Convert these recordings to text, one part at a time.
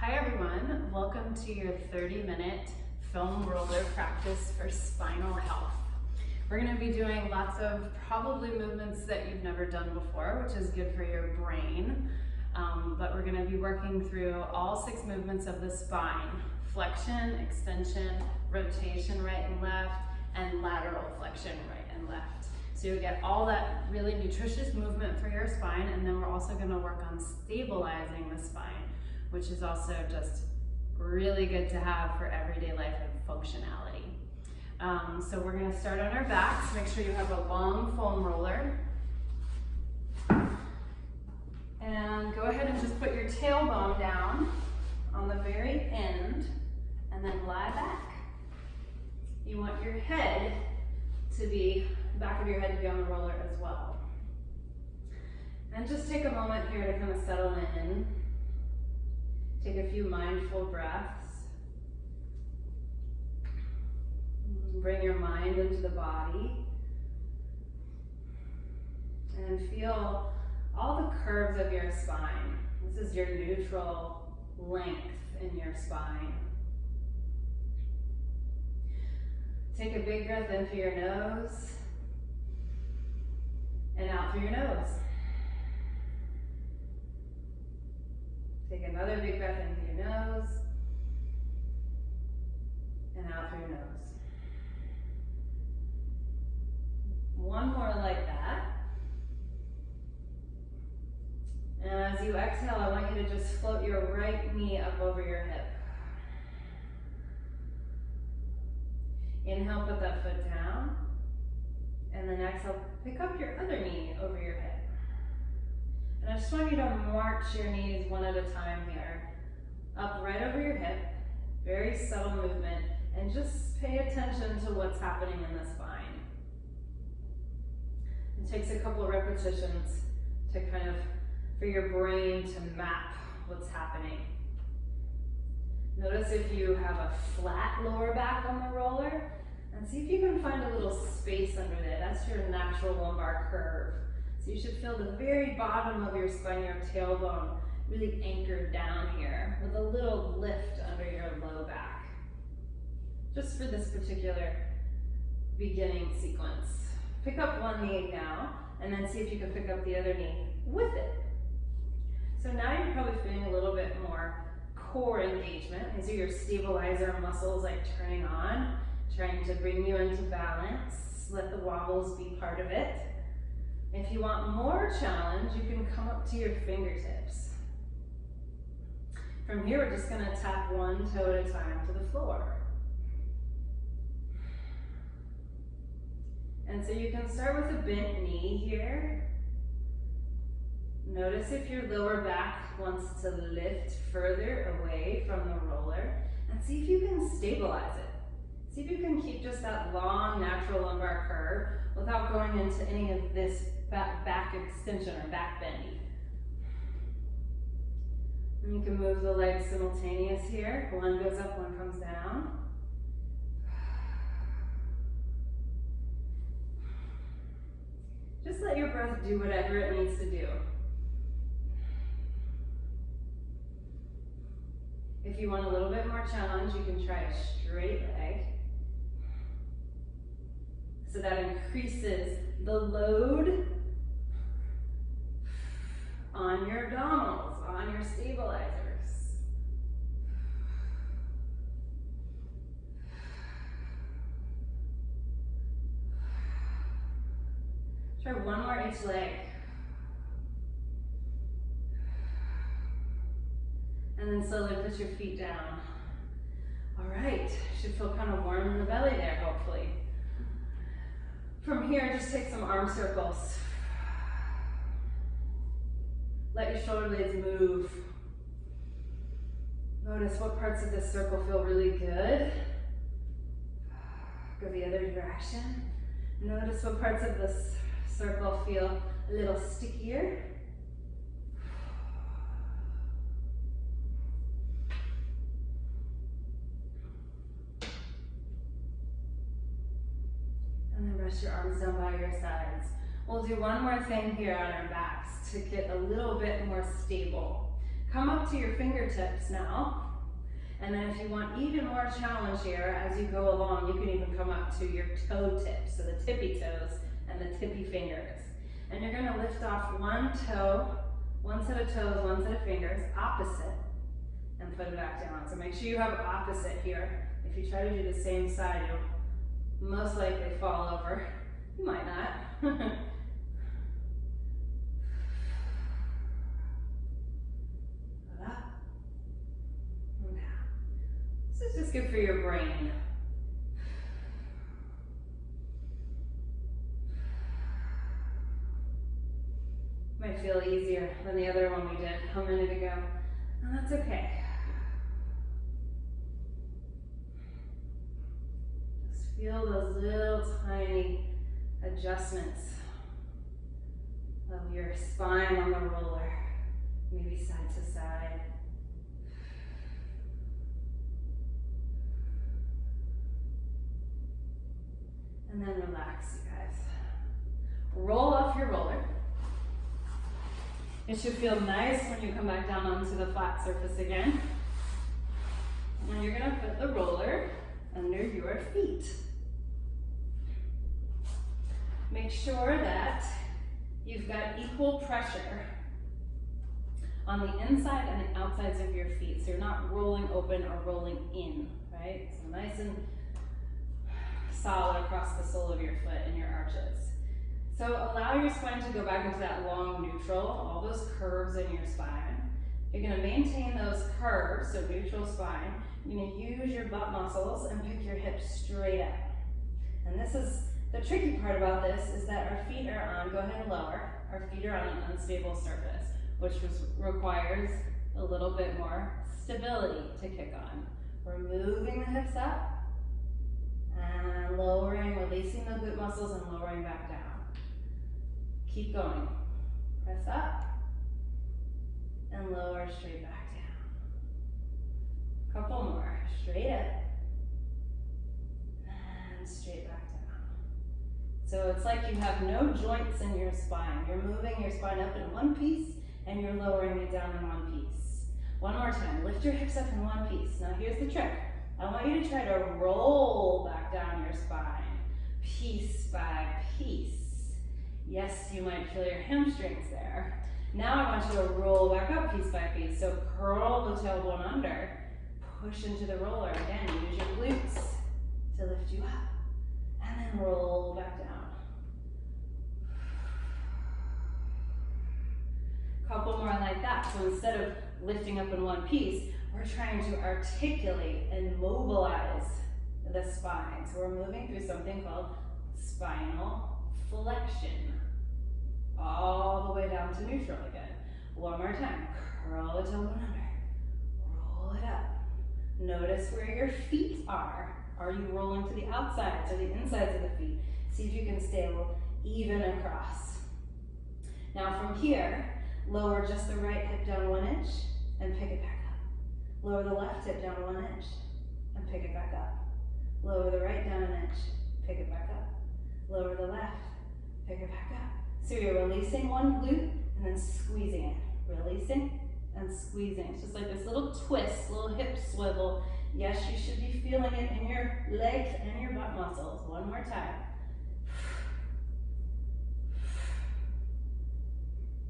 Hi everyone, welcome to your 30-minute foam roller practice for spinal health. We're going to be doing lots of probably movements that you've never done before, which is good for your brain. But we're going to be working through all 6 movements of the spine: flexion, extension, rotation right and left, and lateral flexion right and left. So you get all that really nutritious movement for your spine, and then we're also going to work on stabilizing the spine, which is also just really good to have for everyday life and functionality. So we're going to start on our backs. Make sure you have a long foam roller. And go ahead and just put your tailbone down on the very end and then lie back. You want your head to be, the back of your head to be on the roller as well. And just take a moment here to kind of settle in. Take a few mindful breaths. Bring your mind into the body. And feel all the curves of your spine. This is your neutral length in your spine. Take a big breath in through your nose and out through your nose. Take another big breath in through your nose and out through your nose. One more like that. And as you exhale, I want you to just float your right knee up over your hip. Inhale, put that foot down. And then exhale, pick up your other knee over your hip. And I just want you to march your knees one at a time here. Up right over your hip. Very subtle movement. And just pay attention to what's happening in the spine. It takes a couple repetitions to kind of, for your brain to map what's happening. Notice if you have a flat lower back on the roller, and see if you can find a little space under there. That's your natural lumbar curve. So you should feel the very bottom of your spine, your tailbone, really anchored down here with a little lift under your low back. Just for this particular beginning sequence. Pick up one knee now, and then see if you can pick up the other knee with it. So now you're probably feeling a little bit more core engagement. These are your stabilizer muscles like turning on, trying to bring you into balance. Let the wobbles be part of it. If you want more challenge, you can come up to your fingertips. From here, we're just going to tap one toe at a time to the floor. And so you can start with a bent knee here. Notice if your lower back wants to lift further away from the roller, and see if you can stabilize it. See if you can keep just that long natural lumbar curve without going into any of this back extension or back bending. And you can move the legs simultaneous here. One goes up, one comes down. Just let your breath do whatever it needs to do. If you want a little bit more challenge, you can try a straight leg. So that increases the load on your abdominals, on your stabilizers. Try one more each leg. And then slowly put your feet down. All right, should feel kind of warm in the belly there, hopefully. From here, just take some arm circles. Let your shoulder blades move. Notice what parts of this circle feel really good. Go the other direction. Notice what parts of this circle feel a little stickier. And then rest your arms down by your sides. We'll do one more thing here on our backs to get a little bit more stable. Come up to your fingertips now. And then if you want even more challenge here, as you go along, you can even come up to your toe tips, so the tippy toes and the tippy fingers. And you're gonna lift off one toe, one set of toes, one set of fingers, opposite, and put it back down. So make sure you have opposite here. If you try to do the same side, you'll most likely fall over. You might not. Up and down. This is just good for your brain. Might feel easier than the other one we did a minute ago, and that's okay. Just feel those little tiny adjustments of your spine on the roller, maybe side to side. And then relax, you guys. Roll off your roller. It should feel nice when you come back down onto the flat surface again. And you're gonna put the roller under your feet. Make sure that you've got equal pressure on the inside and the outsides of your feet. So you're not rolling open or rolling in, right? So nice and solid across the sole of your foot and your arches. So allow your spine to go back into that long neutral, all those curves in your spine. You're gonna maintain those curves, so neutral spine. You're gonna use your butt muscles and pick your hips straight up. And this is, the tricky part about this is that our feet are on, go ahead and lower, our feet are on an unstable surface, which requires a little bit more stability to kick on. We're moving the hips up and lowering, releasing the glute muscles and lowering back down. Keep going. Press up and lower straight back down. Couple more. Straight up and straight back down. So it's like you have no joints in your spine. You're moving your spine up in one piece and you're lowering it down in one piece. One more time. Lift your hips up in one piece. Now here's the trick. I want you to try to roll back down your spine, piece by piece. Yes, you might feel your hamstrings there. Now I want you to roll back up piece by piece. So curl the tailbone under, push into the roller. Again, use your glutes to lift you up, and then roll back down. Couple more like that. So instead of lifting up in one piece, we're trying to articulate and mobilize the spine. So we're moving through something called spinal flexion. All the way down to neutral again. One more time. Curl the tailbone under. Roll it up. Notice where your feet are. Are you rolling to the outsides or the insides of the feet? See if you can stay a little even across. Now from here, lower just the right hip down 1 inch and pick it back up. Lower the left hip down 1 inch and pick it back up. Lower the right down 1 inch, pick it back up. Lower the left, pick it back up. So you're releasing one glute and then squeezing it. Releasing and squeezing. It's just like this little twist, little hip swivel. Yes, you should be feeling it in your legs and your butt muscles. One more time.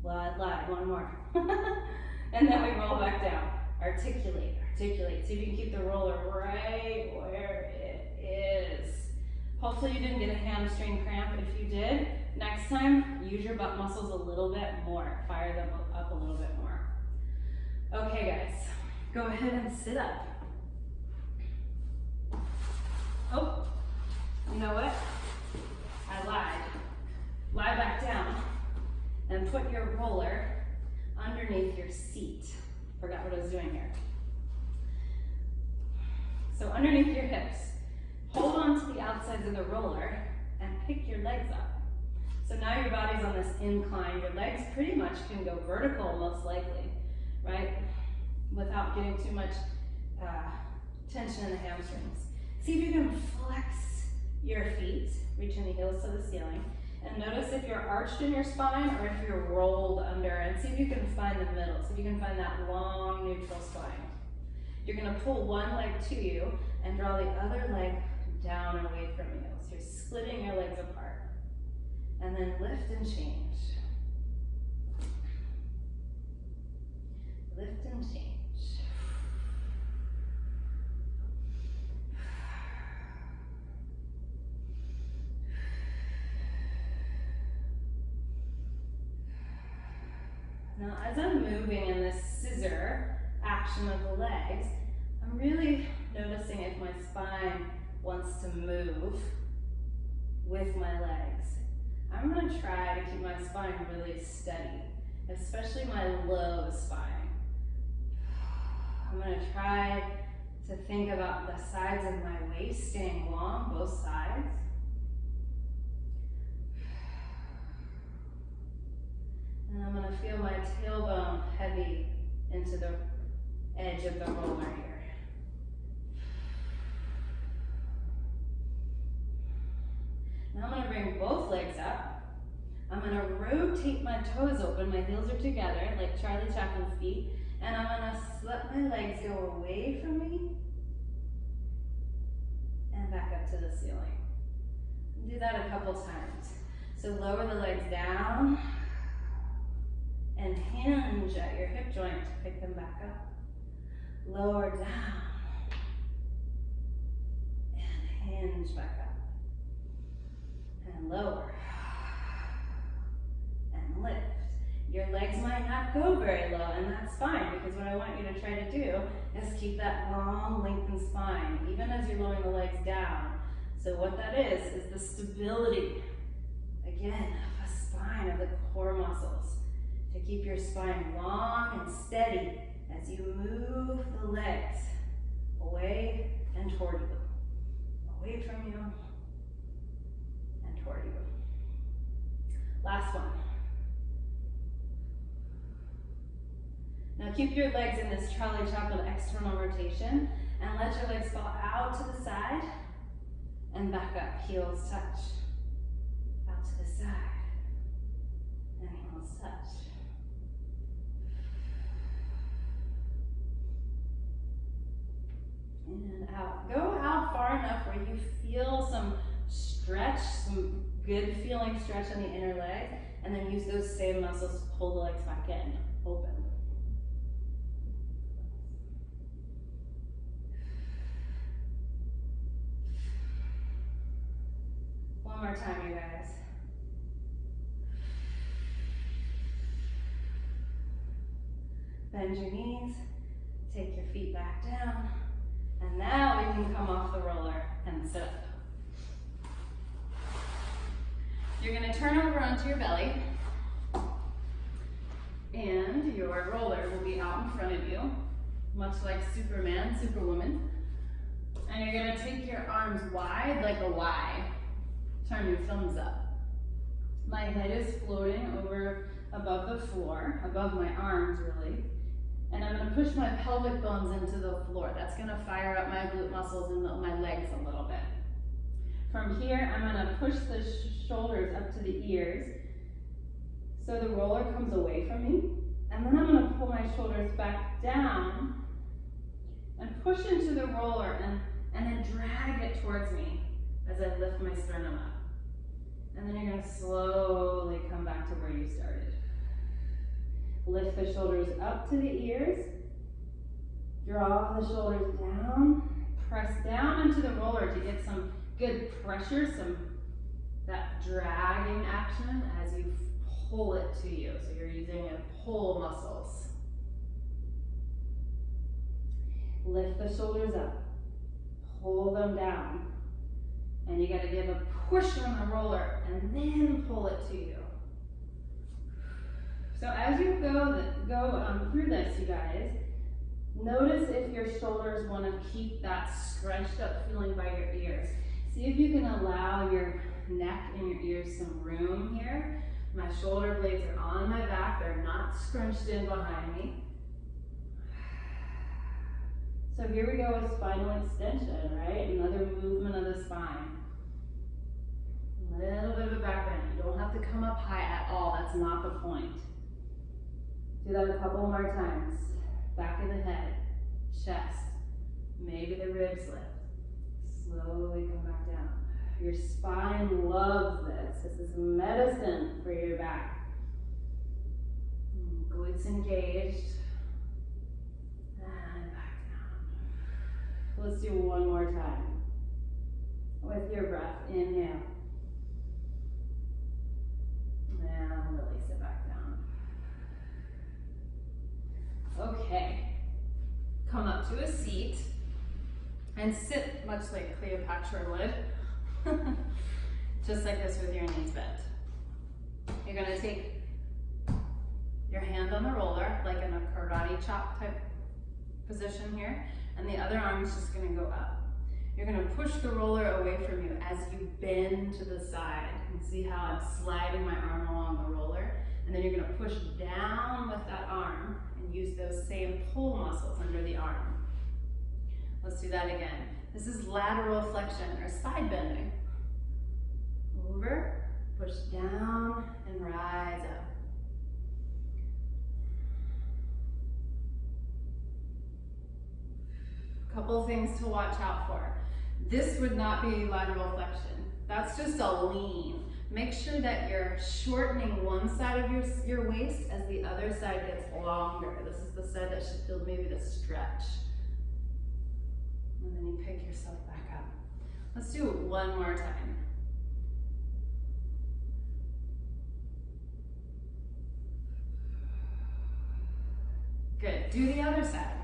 Well, I lied, one more. And then we roll back down. Articulate, articulate. See if you can keep the roller right where it is. Hopefully you didn't get a hamstring cramp. If you did, next time, use your butt muscles a little bit more. Fire them up a little bit more. Okay, guys, go ahead and sit up. Oh, you know what? I lied. Lie back down and put your roller underneath your seat. Forgot what I was doing here. So underneath your hips, hold on to the outsides of the roller and pick your legs up. So now your body's on this incline. Your legs pretty much can go vertical most likely, right? Without getting too much tension in the hamstrings. See if you can flex your feet, reaching the heels to the ceiling. And notice if you're arched in your spine or if you're rolled under, and see if you can find the middle. See if you can find that long neutral spine. You're gonna pull one leg to you and draw the other leg down and away from you. So you're splitting your legs apart. And then lift and change. Lift and change. Now, as I'm moving in this scissor action of the legs, I'm really noticing if my spine wants to move with my legs. I'm going to try to keep my spine really steady, especially my low spine. I'm going to try to think about the sides of my waist staying long, both sides. And I'm going to feel my tailbone heavy into the edge of the roller here. Now I'm going to bring both legs up. I'm going to rotate my toes open. My heels are together like Charlie Chaplin's feet. And I'm going to let my legs go away from me and back up to the ceiling. Do that a couple times. So lower the legs down. And hinge at your hip joint to pick them back up. Lower down. And hinge back up. And lower. And lift. Your legs might not go very low, and that's fine, because what I want you to try to do is keep that long, lengthened spine, even as you're lowering the legs down. So what that is the stability, again, of a spine, of the core muscles. To keep your spine long and steady as you move the legs away and toward you. Away from you and toward you. Last one. Now keep your legs in this Charlie Chaplin external rotation and let your legs fall out to the side and back up. Heels touch. Out to the side. And heels touch. And out. Go out far enough where you feel some stretch, some good feeling stretch on the inner leg, and then use those same muscles to pull the legs back in. Open. One more time, you guys. Bend your knees, take your feet back down. And now we can come off the roller and sit up. You're going to turn over onto your belly, and your roller will be out in front of you, much like Superman, Superwoman. And you're going to take your arms wide like a Y. Turn your thumbs up. My head is floating over above the floor, above my arms really. And I'm going to push my pelvic bones into the floor. That's going to fire up my glute muscles and my legs a little bit. From here, I'm going to push the shoulders up to the ears so the roller comes away from me. And then I'm going to pull my shoulders back down and push into the roller and then drag it towards me as I lift my sternum up. And then you're going to slowly come back to where you started. Lift the shoulders up to the ears. Draw the shoulders down. Press down into the roller to get some good pressure, that dragging action as you pull it to you. So you're using your pull muscles. Lift the shoulders up. Pull them down. And you got to give a push on the roller and then pull it to you. So as you go through this, you guys, notice if your shoulders want to keep that scrunched up feeling by your ears. See if you can allow your neck and your ears some room here. My shoulder blades are on my back. They're not scrunched in behind me. So here we go with spinal extension, right? Another movement of the spine. Little bit of a back bend. You don't have to come up high at all. That's not the point. Do that a couple more times. Back of the head, chest, maybe the ribs lift. Slowly come back down. Your spine loves this. This is medicine for your back. Glutes engaged. And back down. Let's do one more time. With your breath, inhale. And release it back down. Okay. Come up to a seat and sit much like Cleopatra would. Just like this with your knees bent. You're gonna take your hand on the roller, like in a karate chop type position here, and the other arm is just gonna go up. You're gonna push the roller away from you as you bend to the side. You can see how I'm sliding my arm along the roller, and then you're gonna push down with that arm and use those same pull muscles under the arm. Let's do that again. This is lateral flexion or side bending. Over, push down, and rise up. Couple things to watch out for. This would not be lateral flexion. That's just a lean. Make sure that you're shortening one side of your waist as the other side gets longer. This is the side that should feel maybe the stretch. And then you pick yourself back up. Let's do it one more time. Good, do the other side.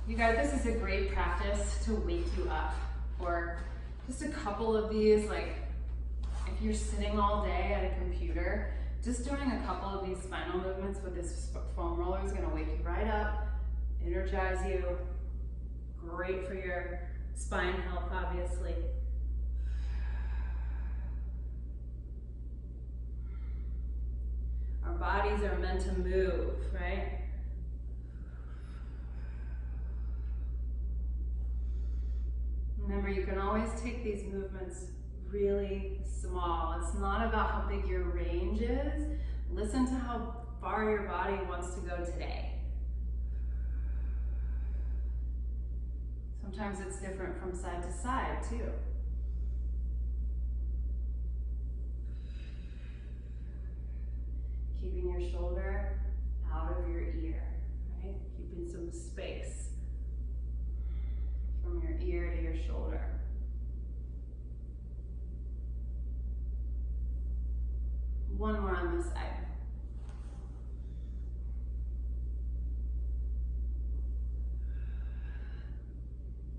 You guys, this is a great practice to wake you up for just a couple of these. Like if you're sitting all day at a computer, just doing a couple of these spinal movements with this foam roller is gonna wake you right up, energize you. Great for your spine health, obviously. Our bodies are meant to move, right? Remember, you can always take these movements really small. It's not about how big your range is. Listen to how far your body wants to go today. Sometimes it's different from side to side, too. Keeping your shoulder out of your ear, right? Keeping some space from your ear to your shoulder. One more on this side.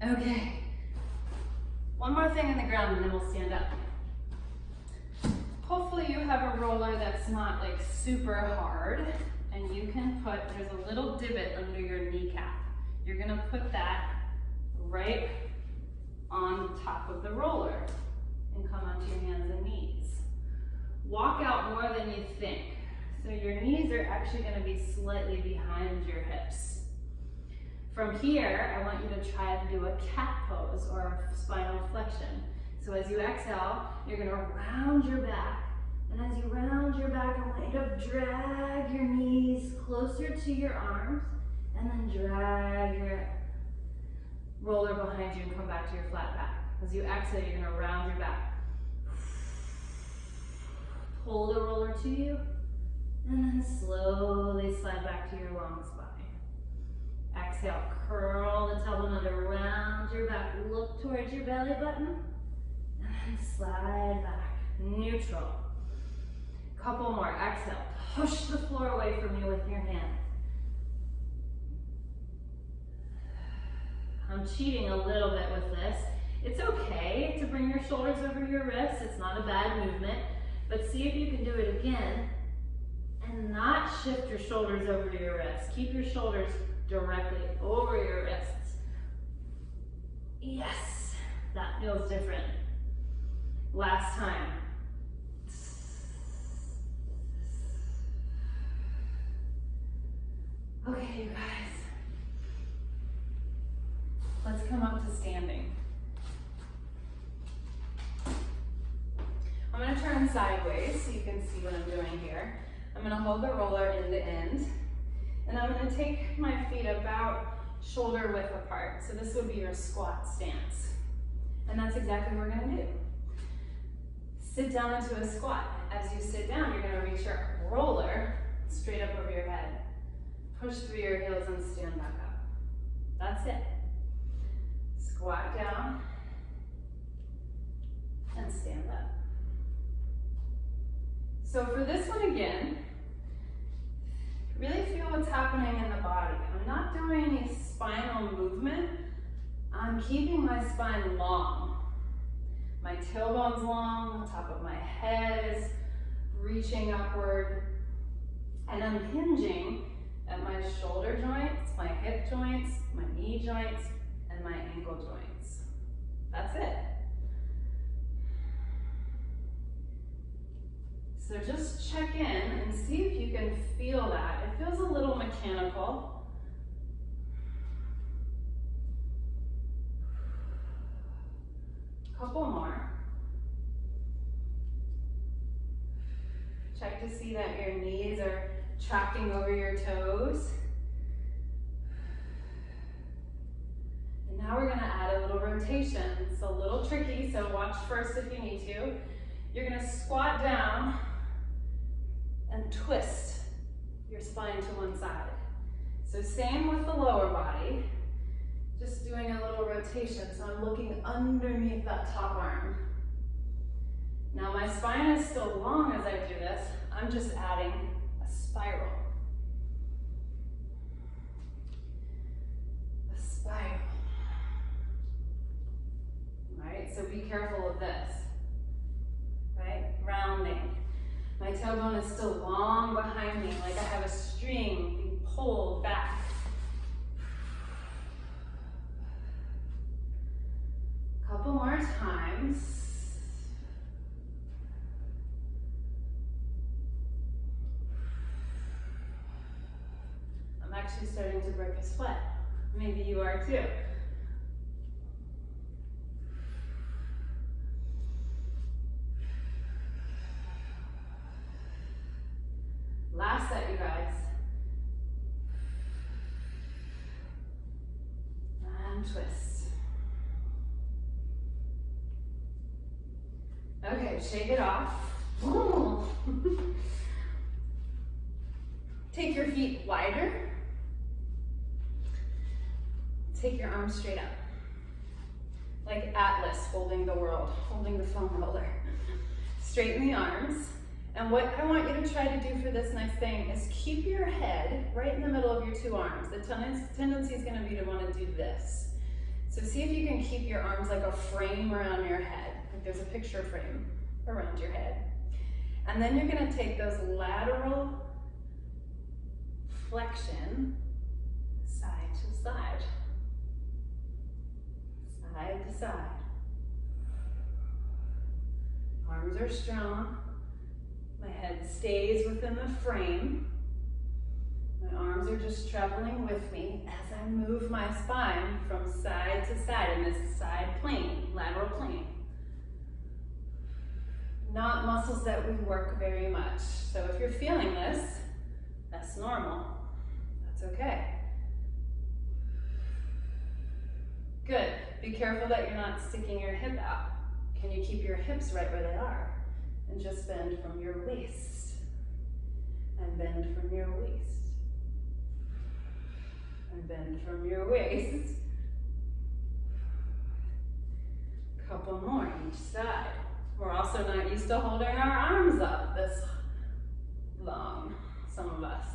Okay. One more thing on the ground and then we'll stand up. Hopefully you have a roller that's not like super hard and you can put, there's a little divot under your kneecap. You're gonna put that right on top of the roller and come onto your hands and knees. Walk out more than you think. So your knees are actually gonna be slightly behind your hips. From here, I want you to try to do a cat pose or spinal flexion. So as you exhale, you're gonna round your back. And as you round your back, I want you to drag your knees closer to your arms and then drag your roller behind you and come back to your flat back. As you exhale, you're gonna round your back. Pull the roller to you, and then slowly slide back to your long spine. Exhale, curl the tailbone under, round your back, look towards your belly button, and then slide back, neutral. Couple more, exhale, push the floor away from you with your hand. I'm cheating a little bit with this. It's okay to bring your shoulders over your wrists. It's not a bad movement, but see if you can do it again and not shift your shoulders over to your wrists. Keep your shoulders directly over your wrists. Yes, that feels different. Last time. Okay, you guys. Let's come up to standing. turn sideways so you can see what I'm doing here. I'm gonna hold the roller end to end, and I'm gonna take my feet about shoulder width apart. So this would be your squat stance. And that's exactly what we're gonna do. Sit down into a squat. As you sit down, you're gonna reach your roller straight up over your head. Push through your heels and stand back up. That's it. Squat down and stand up. So for this one again, really feel what's happening in the body. I'm not doing any spinal movement. I'm keeping my spine long. My tailbone's long, the top of my head is reaching upward, and I'm hinging at my shoulder joints, my hip joints, my knee joints, and my ankle joints. That's it. So just check in and see if you can feel that. It feels a little mechanical. Couple more. Check to see that your knees are tracking over your toes. And now we're gonna add a little rotation. It's a little tricky, so watch first if you need to. You're gonna squat down and twist your spine to one side. So same with the lower body, just doing a little rotation. So I'm looking underneath that top arm. Now my spine is still long as I do this. I'm just adding a spiral. A spiral. All right, so be careful of this, right? Rounding. My tailbone is still long behind me, like I have a string being pulled back. Couple more times. I'm actually starting to break a sweat. Maybe you are too. Last set, you guys. And twist. Okay, shake it off. Take your feet wider. Take your arms straight up. Like Atlas holding the world, holding the foam roller. Straighten the arms. And what I want you to try to do for this next thing is keep your head right in the middle of your two arms. The tendency is going to be to want to do this. So see if you can keep your arms like a frame around your head. Like there's a picture frame around your head. And then you're going to take those lateral flexion side to side. Side to side. Arms are strong. My head stays within the frame. My arms are just traveling with me as I move my spine from side to side in this side plane, lateral plane. Not muscles that we work very much. So if you're feeling this, that's normal. That's okay. Good. Be careful that you're not sticking your hip out. Can you keep your hips right where they are? And just bend from your waist. And bend from your waist. And bend from your waist. Couple more each side. We're also not used to holding our arms up this long, some of us.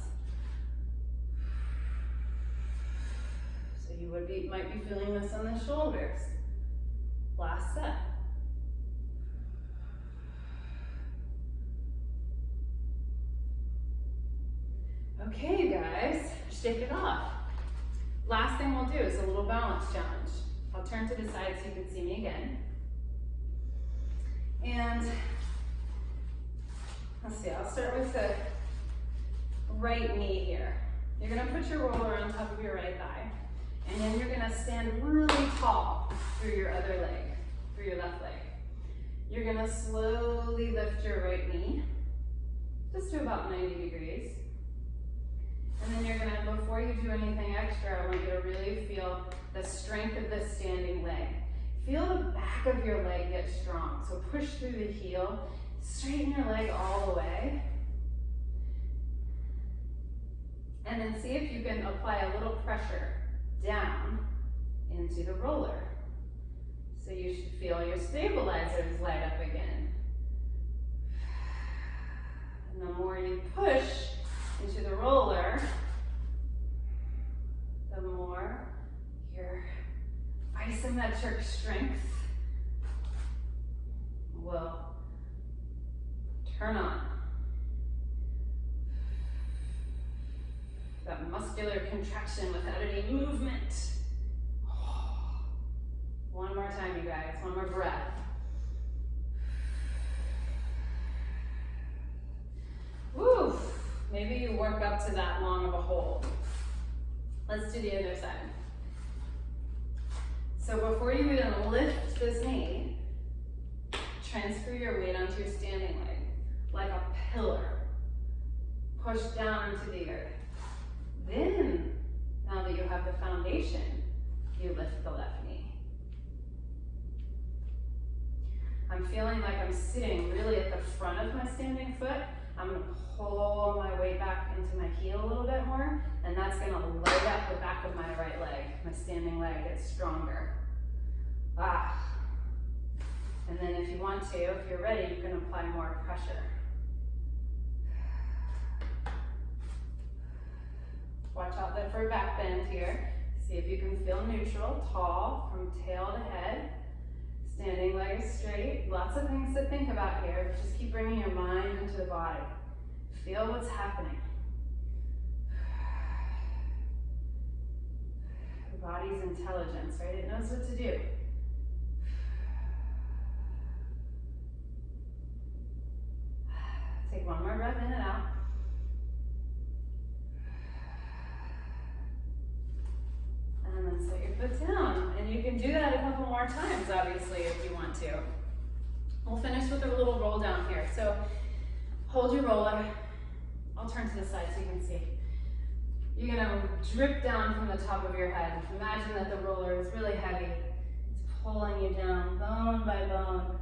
So you might be feeling this on the shoulders. Last set. Okay, you guys, shake it off. Last thing we'll do is a little balance challenge. I'll turn to the side so you can see me again. And let's see, I'll start with the right knee here. You're gonna put your roller on top of your right thigh, and then you're gonna stand really tall through your other leg, through your left leg. You're gonna slowly lift your right knee, just to about 90 degrees. And then you're gonna, before you do anything extra, I want you to really feel the strength of this standing leg. Feel the back of your leg get strong. So push through the heel, straighten your leg all the way. And then see if you can apply a little pressure down into the roller. So you should feel your stabilizers light up again. And the more you push into the roller, the more your isometric strength will turn on. That muscular contraction without any movement. One more time, you guys, one more breath. Woo! Maybe you work up to that long of a hold. Let's do the other side. So before you even lift this knee, transfer your weight onto your standing leg, like a pillar. Push down into the earth. Then, now that you have the foundation, you lift the left knee. I'm feeling like I'm sitting really at the front of my standing foot. I'm gonna pull my weight back into my heel a little bit more, and that's gonna light up the back of my right leg. My standing leg gets stronger. And then if you want to, if you're ready, you can apply more pressure. Watch out for a back bend here. See if you can feel neutral, tall, from tail to head. Standing leg is straight. Lots of things to think about here. Just keep bringing your mind into the body. Feel what's happening. The body's intelligence, right? It knows what to do. Take one more breath in and out. And then set your foot down. And you can do that a couple more times, obviously, if you want to. We'll finish with a little roll down here. So hold your roller. I'll turn to the side so you can see. You're gonna drip down from the top of your head. Imagine that the roller is really heavy. It's pulling you down, bone by bone.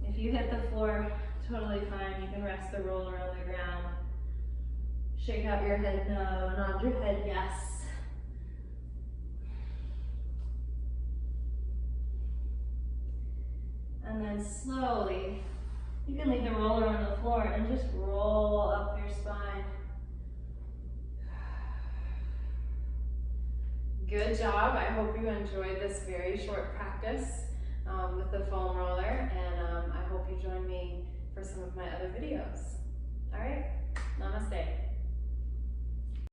If you hit the floor, totally fine. You can rest the roller on the ground. Shake out your head no, nod your head yes. And then slowly, you can leave the roller on the floor and just roll up your spine. Good job. I hope you enjoyed this very short practice with the foam roller, and I hope you join me for some of my other videos. All right, namaste.